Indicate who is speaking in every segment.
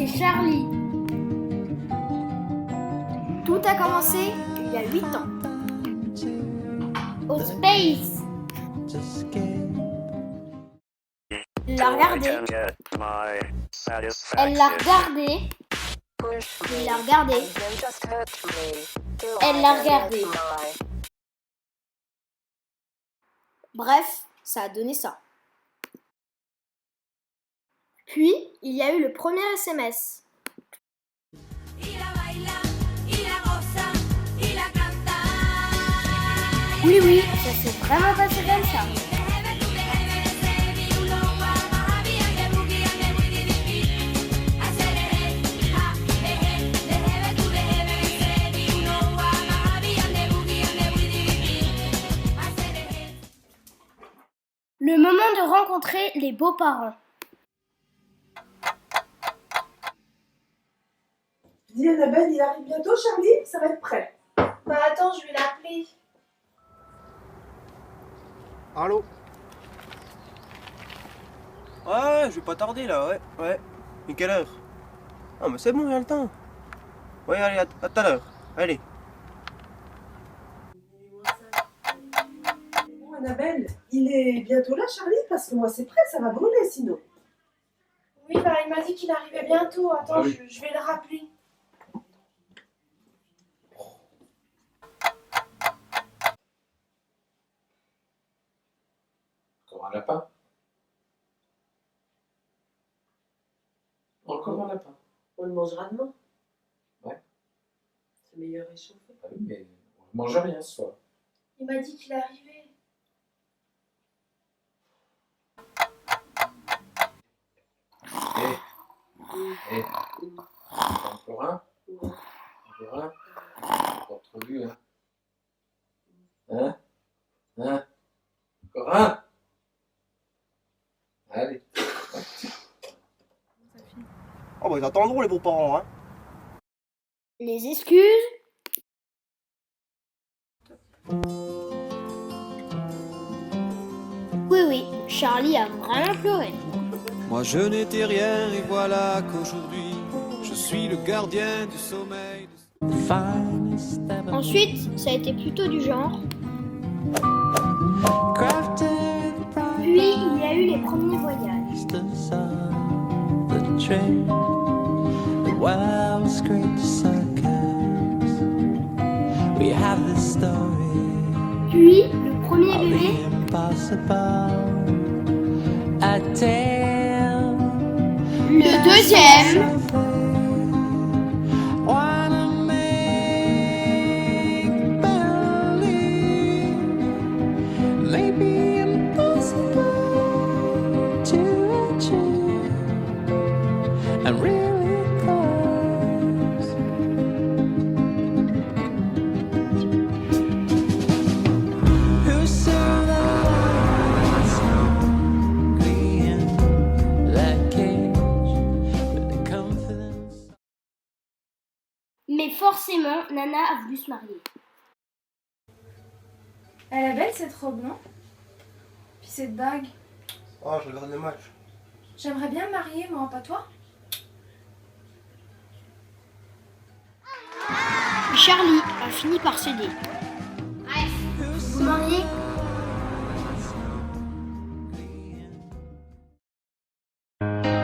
Speaker 1: c'est Charlie. Tout a commencé il y a 8 ans. Au Space. Il l'a regardé. Elle l'a regardé. Il l'a regardé. Elle l'a regardé. Bref, ça a donné ça. Puis, il y a eu le premier SMS. Oui, ça s'est vraiment passé comme ça. Le moment de rencontrer les beaux-parents.
Speaker 2: Dis Annabelle, il arrive bientôt, Charlie? Ça va être prêt.
Speaker 1: Bah attends, je vais l'appeler.
Speaker 3: Allô? Ouais, je vais pas tarder là, ouais. Mais quelle heure? Ah mais c'est bon, j'ai le temps. Ouais, allez, à tout à l'heure. Allez.
Speaker 2: Bon, Annabelle, il est bientôt là, Charlie? Parce que moi, c'est prêt, ça va brûler sinon.
Speaker 1: Oui, bah il m'a dit qu'il arrivait bientôt. Attends,
Speaker 3: oui.
Speaker 1: je vais le rappeler.
Speaker 4: Encore un lapin? Encore un lapin?
Speaker 2: On le mangera demain.
Speaker 4: Ouais.
Speaker 2: C'est meilleur réchauffé.
Speaker 4: Ah oui, mais on ne mange rien ce soir.
Speaker 1: Il m'a dit qu'il arrivait.
Speaker 4: Encore un? Encore un? Pas trop vu, hein? Hein? Encore un? Allez.
Speaker 3: Oh bah ils attendront les beaux-parents, hein.
Speaker 1: Les excuses. Oui, Charlie a vraiment pleuré.
Speaker 5: Moi je n'étais rien et voilà qu'aujourd'hui je suis le gardien du sommeil.
Speaker 1: Ensuite, ça a été plutôt du genre. Puis, il y a eu les premiers voyages. Puis, le premier bébé. Le deuxième. Mais forcément, Nana a voulu se marier.
Speaker 6: Elle est belle cette robe, non? Puis cette bague.
Speaker 3: Oh, je regarde le match.
Speaker 6: J'aimerais bien me marier, moi, pas toi?
Speaker 1: Charlie a fini par céder. Vous mariez?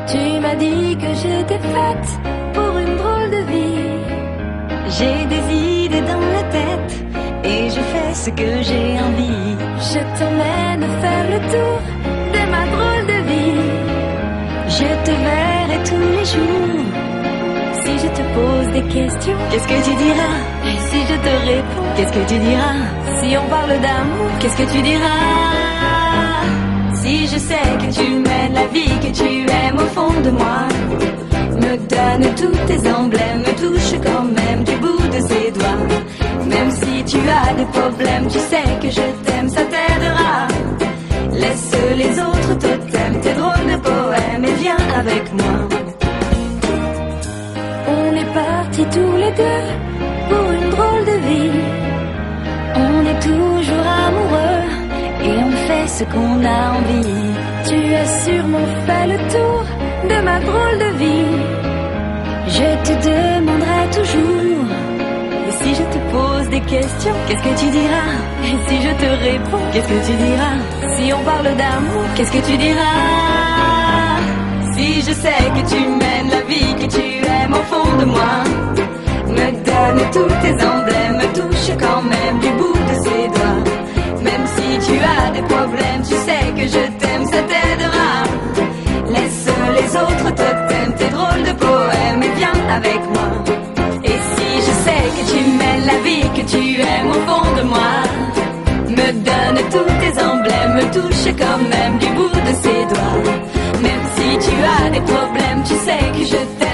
Speaker 7: Tu m'as dit que j'étais faite pour une drôle de vie. J'ai des idées dans la tête et je fais ce que j'ai envie. Je t'emmène faire le tour de ma drôle de vie. Je te verrai tous les jours. Si je te pose des questions, qu'est-ce que tu diras? Et si je te réponds, qu'est-ce que tu diras? Si on parle d'amour, qu'est-ce que tu diras? Si je sais que tu mènes la vie que tu aimes au fond de moi, me donne tous tes emblèmes, me touche quand même du bout de ses doigts. Même si tu as des problèmes, tu sais que je t'aime, ça t'aidera. Laisse les autres totems, tes drôles de poèmes et viens avec moi. On est partis tous les deux pour une drôle de vie. On est toujours amoureux et on fait ce qu'on a envie. Tu as sûrement fait le tour de ma drôle de vie. question, qu'est-ce que tu diras? Et si je te réponds, qu'est-ce que tu diras? Si on parle d'amour, qu'est-ce que tu diras? Si je sais que tu mènes la vie que tu aimes au fond de moi, me donne tous tes emblèmes, me touche quand même du bout de ses doigts. Même si tu as des problèmes, tu sais que je t'aime, ça t'aidera. Laisse les autres totems, tes drôles de poèmes et viens avec moi. Et si je sais que tu mènes la vie que tu aimes au fond de moi, me donne tous tes emblèmes, me touche quand même du bout de ses doigts. Même si tu as des problèmes, tu sais que je t'aime.